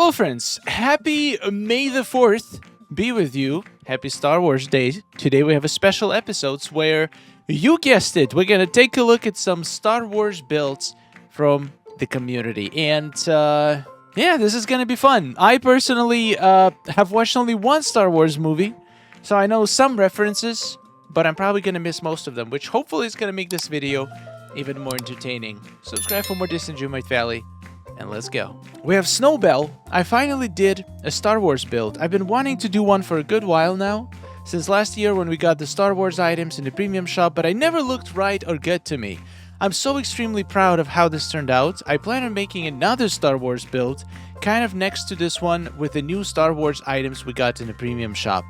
Hello friends, happy May the 4th be with you. Happy Star Wars Day. Today we have a special episode where, you guessed it, we're gonna take a look at some Star Wars builds from the community. And yeah, this is gonna be fun. I personally have watched only one Star Wars movie, so I know some references, but I'm probably gonna miss most of them, which hopefully is gonna make this video even more entertaining. Subscribe for more DISNEY Dreamlight Valley. And let's go. We have Snowbell. I finally did a Star Wars build. I've been wanting to do one for a good while now, since last year when we got the Star Wars items in the premium shop, but I never looked right or good to me. I'm so extremely proud of how this turned out. I plan on making another Star Wars build, kind of next to this one, with the new Star Wars items we got in the premium shop.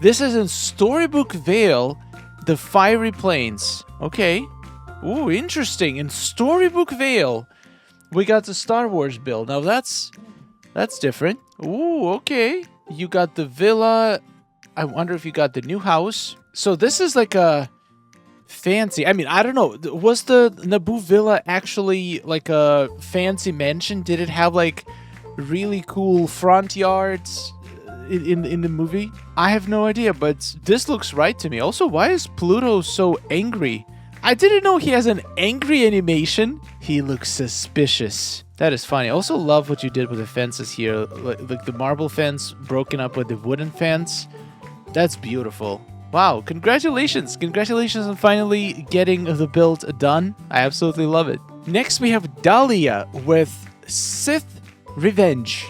This is in Storybook Vale, the Fiery Plains. Okay. Ooh, interesting. In Storybook Vale, we got the Star Wars build. Now that's different. Ooh, okay. You got the villa. I wonder if you got the new house. So this is like a fancy. I mean, I don't know. Was the Naboo villa actually like a fancy mansion? Did it have like really cool front yards in the movie? I have no idea, but this looks right to me. Also, why is Pluto so angry? I didn't know he has an angry animation. He looks suspicious. That is funny. I also love what you did with the fences here. Like the marble fence broken up with the wooden fence. That's beautiful. Wow, congratulations. Congratulations on finally getting the build done. I absolutely love it. Next we have Dahlia with Sith Revenge.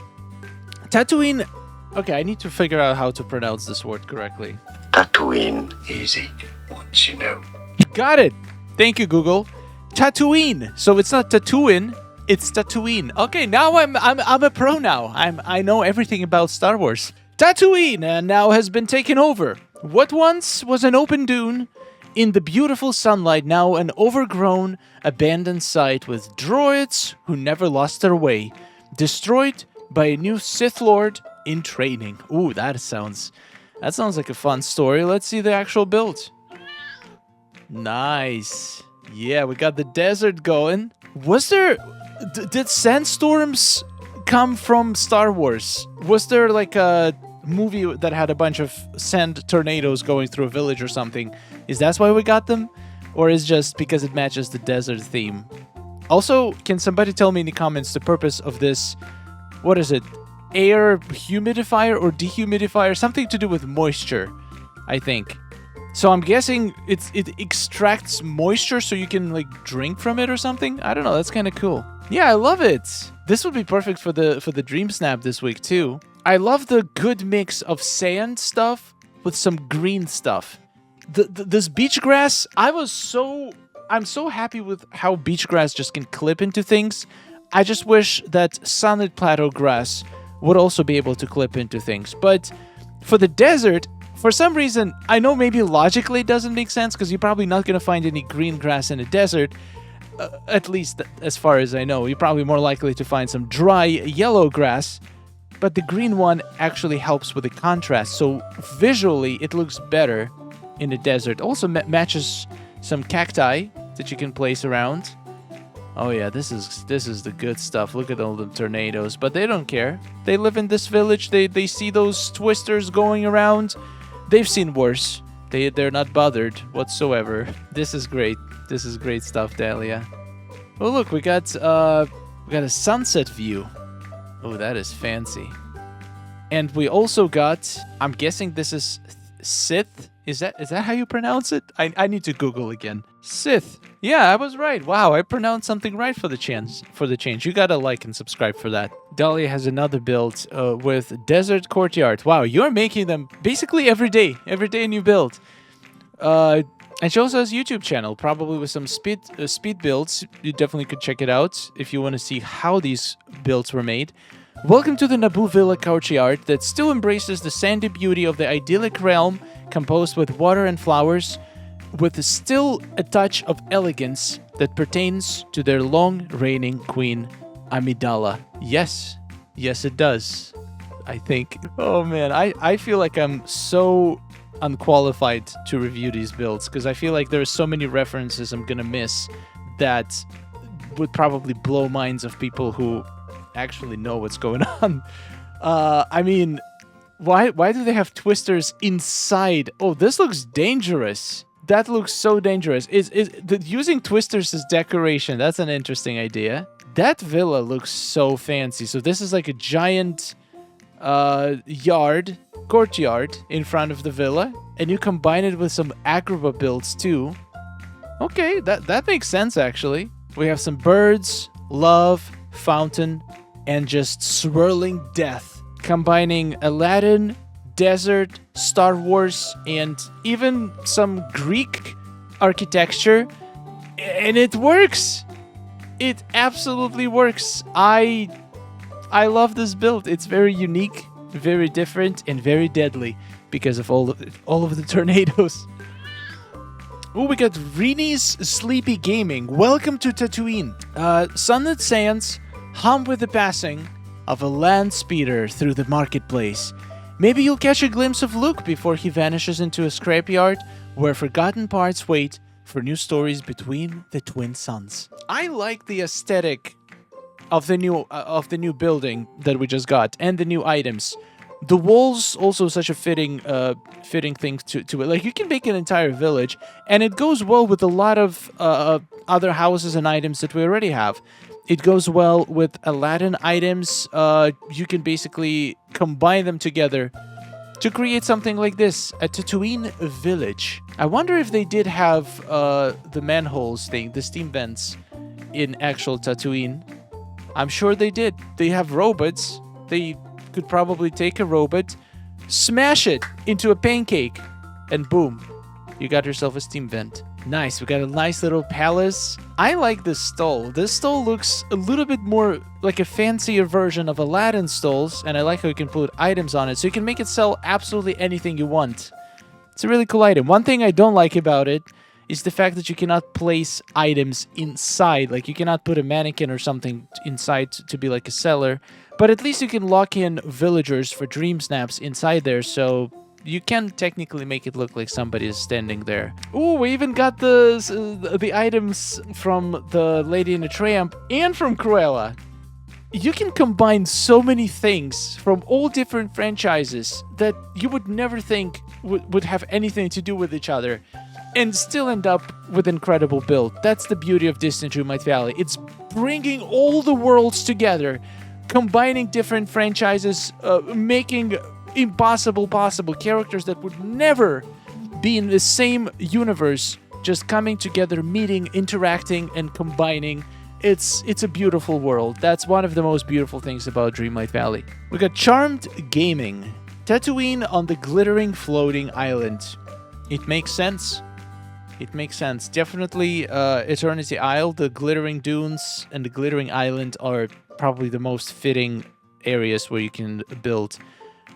Tatooine. Okay, I need to figure out how to pronounce this word correctly. Tatooine. Easy. Once you know. Got it. Thank you, Google. Tatooine. So it's not Tatooine, it's Tatooine. Okay, now I'm a pro now. I know everything about Star Wars. Tatooine now has been taken over. What once was an open dune in the beautiful sunlight, now an overgrown, abandoned site with droids who never lost their way, destroyed by a new Sith Lord in training. Ooh, that sounds like a fun story. Let's see the actual build. Nice. Yeah, we got the desert going. Was there... did sandstorms come from Star Wars? Was there like a movie that had a bunch of sand tornadoes going through a village or something? Is that why we got them? Or is it just because it matches the desert theme? Also, can somebody tell me in the comments the purpose of this... what is it? Air humidifier or dehumidifier? Something to do with moisture, I think. So I'm guessing it extracts moisture so you can like drink from it or something. I don't know. That's kind of cool. Yeah, I love it. This would be perfect for the Dream Snap this week too. I love the good mix of sand stuff with some green stuff. This beach grass, I'm so happy with how beach grass just can clip into things. I just wish that sunlit plateau grass would also be able to clip into things. But for the desert, for some reason, I know maybe logically it doesn't make sense because you're probably not going to find any green grass in a desert, at least as far as I know. You're probably more likely to find some dry yellow grass, but the green one actually helps with the contrast, so visually it looks better in the desert. Also matches some cacti that you can place around. Oh yeah, this is the good stuff. Look at all the tornadoes, but they don't care. They live in this village. They see those twisters going around. They've seen worse. They're not bothered whatsoever. This is great. This is great stuff, Dahlia. Oh look, we got a sunset view. Oh, that is fancy. And we also got, I'm guessing this is Sith. Is that how you pronounce it? I need to Google again. Sith. Yeah, I was right. Wow, I pronounced something right for the change. You gotta like and subscribe for that. Dahlia has another build with Desert Courtyard. Wow, you're making them basically every day a new build. And she also has a YouTube channel, probably with some speed builds. You definitely could check it out if you want to see how these builds were made. Welcome to the Naboo Villa courtyard that still embraces the sandy beauty of the idyllic realm, composed with water and flowers, with still a touch of elegance that pertains to their long-reigning queen, Amidala. Yes, it does, I think. Oh man, I feel like I'm so unqualified to review these builds, because I feel like there are so many references I'm gonna miss that would probably blow minds of people who actually know what's going on. I mean, why do they have twisters inside? Oh, this looks dangerous. That looks so dangerous. Using twisters as decoration, that's an interesting idea. That villa looks so fancy. So this is like a giant courtyard in front of the villa, and you combine it with some agrabah builds too. Okay, that makes sense actually. We have some birds, love, fountain, and just swirling death, combining Aladdin, desert, Star Wars, and even some Greek architecture, and it works. It absolutely works. I love this build. It's very unique, very different, and very deadly because of all of the tornadoes. Oh, we got Rini's Sleepy Gaming. Welcome to Tatooine. Sunlit sands hum with the passing of a land speeder through the marketplace. Maybe you'll catch a glimpse of Luke before he vanishes into a scrapyard where forgotten parts wait for new stories between the twin suns. I like the aesthetic of the new building that we just got and the new items. The walls also such a fitting thing to it. Like, you can make an entire village, and it goes well with a lot of other houses and items that we already have. It goes well with Aladdin items. You can basically combine them together to create something like this, a Tatooine village. I wonder if they did have the manholes thing, the steam vents, in actual Tatooine. I'm sure they did. They have robots. They could probably take a robot, smash it into a pancake, and boom, you got yourself a steam vent. Nice, we got a nice little palace. I like this stall. This stall looks a little bit more like a fancier version of Aladdin stalls, and I like how you can put items on it, so you can make it sell absolutely anything you want. It's a really cool item. One thing I don't like about it is the fact that you cannot place items inside. Like, you cannot put a mannequin or something inside to be like a cellar. But at least you can lock in villagers for dream snaps inside there, so you can technically make it look like somebody is standing there. Ooh, we even got the items from the Lady and the Tramp and from Cruella. You can combine so many things from all different franchises that you would never think would have anything to do with each other, and still end up with incredible build. That's the beauty of Disney Dreamlight Valley. It's bringing all the worlds together, combining different franchises, making impossible possible, characters that would never be in the same universe, just coming together, meeting, interacting, and combining. It's a beautiful world. That's one of the most beautiful things about Dreamlight Valley. We got Charmed Gaming. Tatooine on the glittering floating island. It makes sense. It makes sense. Definitely Eternity Isle, the glittering dunes, and the glittering island are probably the most fitting areas where you can build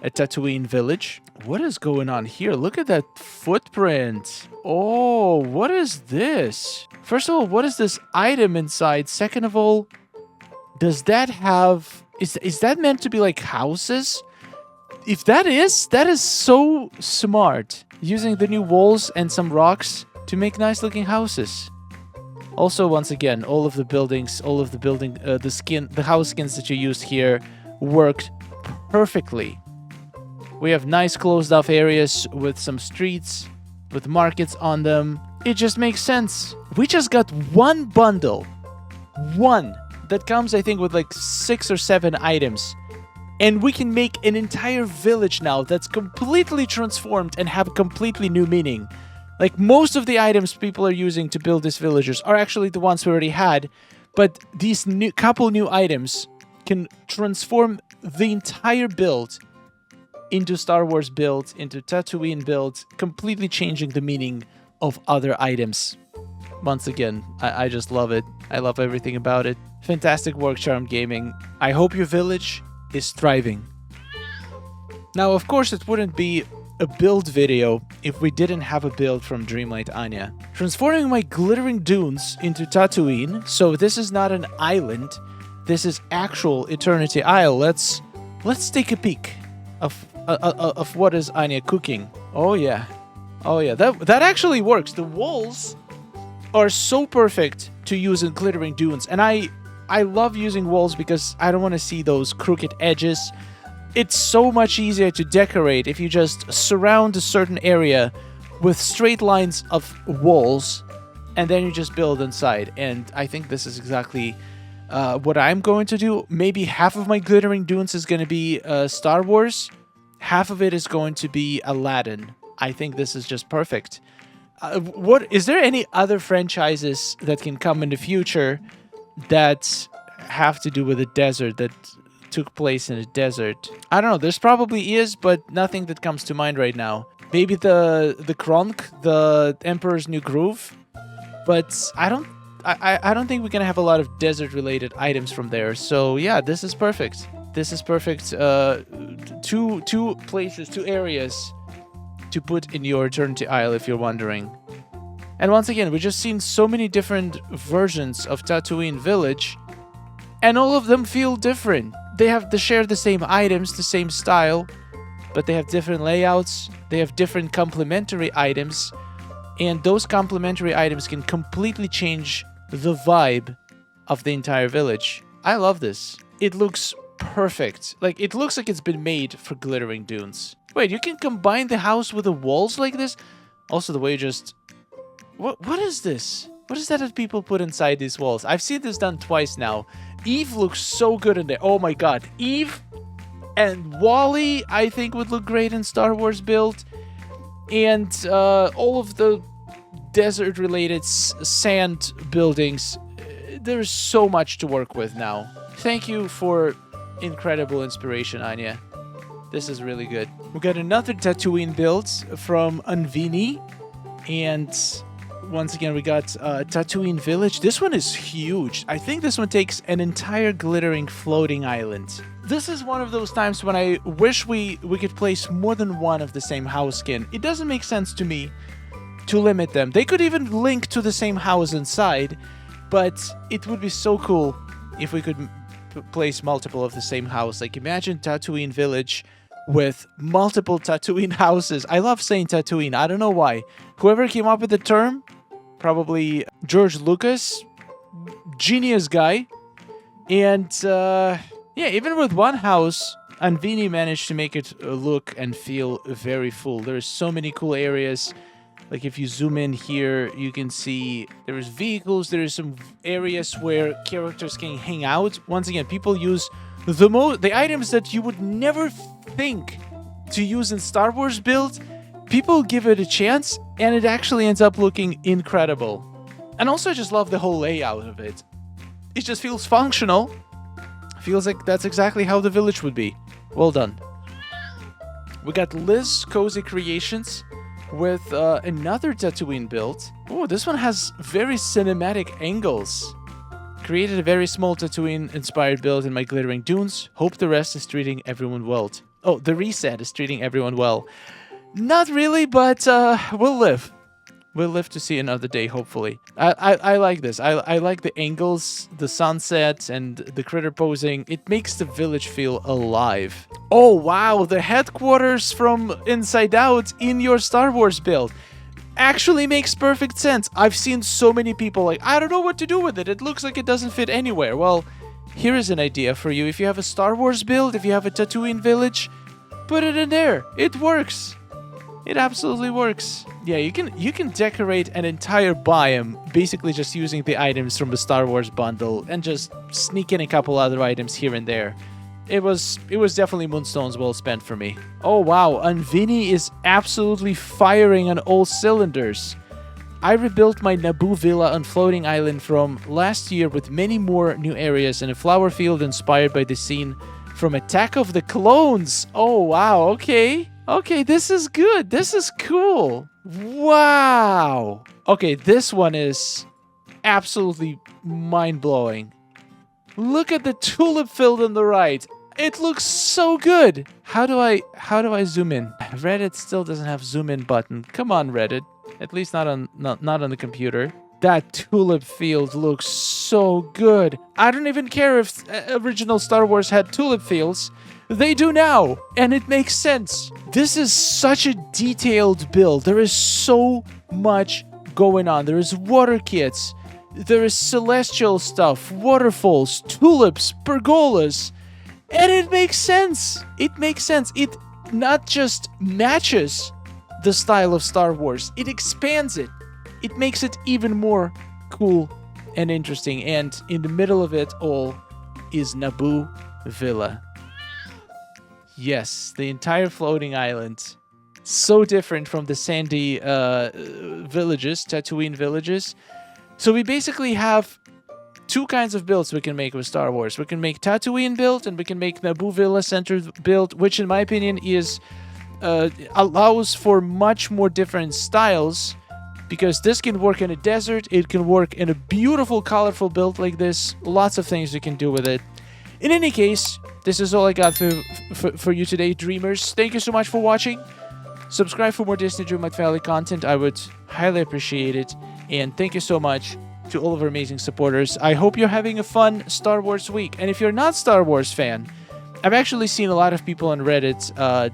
a Tatooine village. What is going on here? Look at that footprint. Oh, what is this? First of all, what is this item inside? Second of all, does that have... Is that meant to be like houses? If that is so smart. Using the new walls and some rocks to make nice looking houses. Also, once again, all of the buildings, the house skins that you used here worked perfectly. We have nice closed off areas with some streets, with markets on them. It just makes sense. We just got one bundle. One. That comes, I think, with like 6 or 7 items. And we can make an entire village now that's completely transformed and have a completely new meaning. Like, most of the items people are using to build these villagers are actually the ones we already had. But these couple new items can transform the entire build into Star Wars build, into Tatooine build, completely changing the meaning of other items. Once again, I just love it. I love everything about it. Fantastic work, Charmed Gaming. I hope your village is thriving. Now, of course, it wouldn't be a build video if we didn't have a build from Dreamlight Anya. Transforming my glittering dunes into Tatooine. So this is not an island. This is actual Eternity Isle. Let's take a peek of what is Anya cooking. Oh yeah. Oh yeah. That actually works. The walls are so perfect to use in glittering dunes, and I I love using walls because I don't want to see those crooked edges. It's so much easier to decorate if you just surround a certain area with straight lines of walls, and then you just build inside. And I think this is exactly what I'm going to do. Maybe half of my glittering dunes is going to be Star Wars. Half of it is going to be Aladdin. I think this is just perfect. What is there any other franchises that can come in the future that have to do with a desert, that took place in a desert? I don't know. There's probably is, but nothing that comes to mind right now. Maybe the Kronk, the Emperor's New Groove, but I don't think we're gonna have a lot of desert-related items from there. So yeah, this is perfect. This is perfect. Two places, two areas to put in your Eternity Isle, if you're wondering. And once again, we've just seen so many different versions of Tatooine Village, and all of them feel different. They share the same items, the same style, but they have different layouts. They have different complementary items, and those complementary items can completely change the vibe of the entire village. I love this. It looks perfect. Like, it looks like it's been made for glittering dunes. Wait, you can combine the house with the walls like this? Also, the way you just... What is this? What is that people put inside these walls? I've seen this done twice now. Eve looks so good in there. Oh my god. Eve and Wally, I think, would look great in Star Wars build. And all of the desert-related sand buildings. There's so much to work with now. Thank you for incredible inspiration, Anya. This is really good. We got another Tatooine build from Unvini. And once again, we got Tatooine Village. This one is huge. I think this one takes an entire glittering floating island. This is one of those times when I wish we could place more than one of the same house skin. It doesn't make sense to me to limit them. They could even link to the same house inside, but it would be so cool if we could place multiple of the same house. Like, imagine Tatooine Village with multiple Tatooine houses. I love saying Tatooine. I don't know why. Whoever came up with the term, probably George Lucas, genius guy. And yeah, even with one house, Unvini managed to make it look and feel very full. There's so many cool areas. Like, if you zoom in here, you can see there's vehicles. There's some areas where characters can hang out. Once again, people use the items that you would never think to use in Star Wars build. People give it a chance, and it actually ends up looking incredible. And also, I just love the whole layout of it. It just feels functional. Feels like that's exactly how the village would be. Well done. We got Liz Cozy Creations with another Tatooine build. Oh, this one has very cinematic angles. Created a very small Tatooine-inspired build in my glittering dunes. Hope the rest is treating everyone well. Oh, the reset is treating everyone well. Not really, but we'll live. We'll live to see another day, hopefully. I like this. I like the angles, the sunsets, and the critter posing. It makes the village feel alive. Oh, wow. The headquarters from Inside Out in your Star Wars build actually makes perfect sense. I've seen so many people like, I don't know what to do with it. It looks like it doesn't fit anywhere. Well, here is an idea for you. If you have a Star Wars build, if you have a Tatooine village, put it in there. It works. It absolutely works. Yeah, you can decorate an entire biome basically just using the items from the Star Wars bundle and just sneak in a couple other items here and there. It was definitely Moonstones well spent for me. Oh wow, Unvini is absolutely firing on all cylinders. I rebuilt my Naboo villa on Floating Island from last year with many more new areas and a flower field inspired by the scene from Attack of the Clones. Oh wow, okay. Okay, this is good. This is cool. Wow. Okay, this one is absolutely mind-blowing. Look at the tulip field on the right. It looks so good. How do I zoom in? Reddit still doesn't have zoom in button. Come on, Reddit. At least not on the computer. That tulip field looks so good. I don't even care if original Star Wars had tulip fields. They do now, and it makes sense. This is such a detailed build. There is so much going on. There is water kits. there is celestial stuff, waterfalls, tulips, pergolas, and it makes sense. It makes sense. It not just matches the style of Star Wars, it expands it. It makes it even more cool and interesting. And in the middle of it all is Naboo Villa. Yes, the entire floating island. So different from the sandy villages, Tatooine villages. So we basically have two kinds of builds we can make with Star Wars. We can make Tatooine build and we can make Naboo Villa centered build, which in my opinion is allows for much more different styles, because this can work in a desert, it can work in a beautiful, colorful build like this. Lots of things you can do with it. In any case, this is all I got for you today, dreamers. Thank you so much for watching. Subscribe for more Disney Dreamlight Valley content. I would highly appreciate it. And thank you so much to all of our amazing supporters. I hope you're having a fun Star Wars week. And if you're not a Star Wars fan, I've actually seen a lot of people on Reddit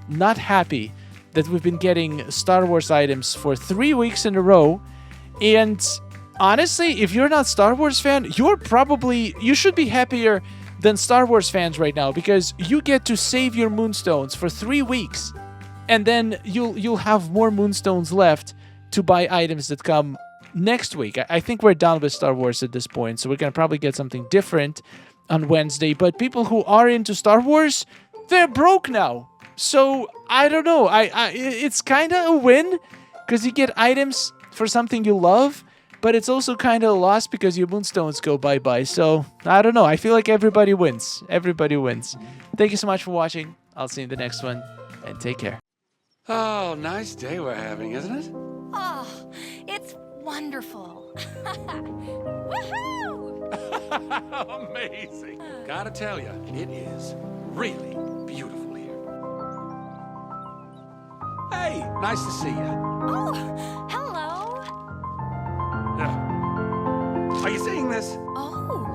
not happy that we've been getting Star Wars items for 3 weeks in a row. And honestly, if you're not a Star Wars fan, you should be happier than Star Wars fans right now, because you get to save your moonstones for 3 weeks. And then you'll have more moonstones left to buy items that come next week. I think we're done with Star Wars at this point, so we're going to probably get something different on Wednesday. But people who are into Star Wars, they're broke now. So, I don't know. It's kind of a win, because you get items for something you love, but it's also kind of a loss because your moonstones go bye-bye. So, I don't know. I feel like everybody wins. Everybody wins. Thank you so much for watching. I'll see you in the next one, and take care. Oh, nice day we're having, isn't it? Oh, it's wonderful. Woohoo! Amazing. Gotta tell you, it is really beautiful here. Hey, nice to see you. Oh, hello. Are you seeing this? Oh.